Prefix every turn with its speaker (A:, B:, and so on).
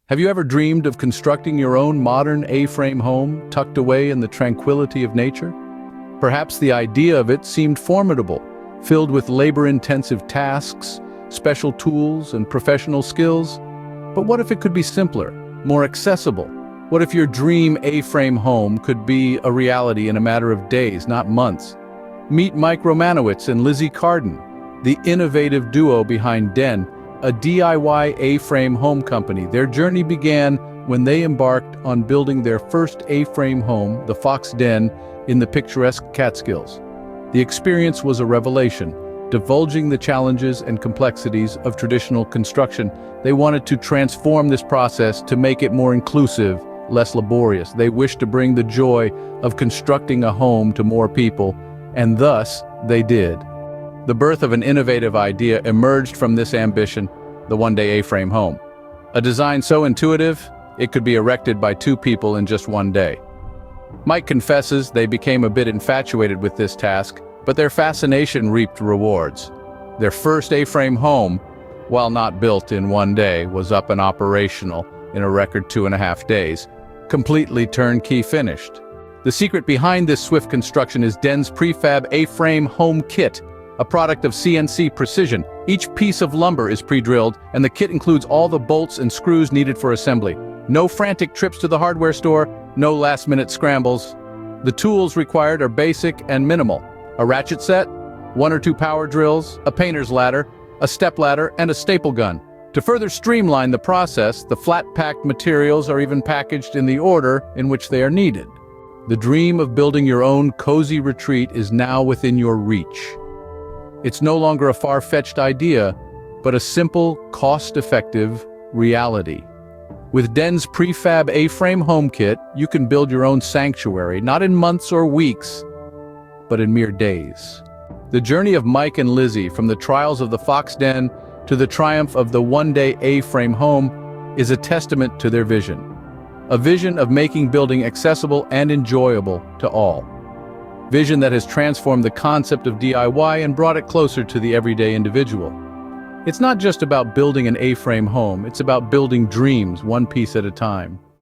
A: Have you ever dreamed of constructing your own modern A-frame home tucked away in the tranquility of nature? Perhaps the idea of it seemed formidable, filled with labor-intensive tasks, special tools, and professional skills. But what if it could be simpler, more accessible? What if your dream A-frame home could be a reality in a matter of days, not months? Meet Mike Romanowitz and Lizzie Carden, the innovative duo behind Den, a DIY A-frame home company. Their journey began when they embarked on building their first A-frame home, the Fox Den, in the picturesque Catskills. The experience was a revelation, divulging the challenges and complexities of traditional construction. They wanted to transform this process to make it more inclusive, less laborious. They wished to bring the joy of constructing a home to more people, and thus they did. The birth of an innovative idea emerged from this ambition, the one-day A-frame home. A design so intuitive, it could be erected by two people in just one day. Mike confesses they became a bit infatuated with this task, but their fascination reaped rewards. Their first A-frame home, while not built in one day, was up and operational in a record 2.5 days, completely turnkey finished. The secret behind this swift construction is Den's Prefab A-frame home kit, a product of CNC precision. Each piece of lumber is pre-drilled, and the kit includes all the bolts and screws needed for assembly. No frantic trips to the hardware store, no last-minute scrambles. The tools required are basic and minimal. A ratchet set, 1 or 2 power drills, a painter's ladder, a step ladder, and a staple gun. To further streamline the process, the flat-packed materials are even packaged in the order in which they are needed. The dream of building your own cozy retreat is now within your reach. It's no longer a far-fetched idea, but a simple, cost-effective reality. With Den's Prefab A-frame home kit, you can build your own sanctuary, not in months or weeks, but in mere days. The journey of Mike and Lizzie, from the trials of the Fox Den to the triumph of the one-day A-frame home, is a testament to their vision. A vision of making building accessible and enjoyable to all. Vision that has transformed the concept of DIY and brought it closer to the everyday individual. It's not just about building an A-frame home, it's about building dreams one piece at a time.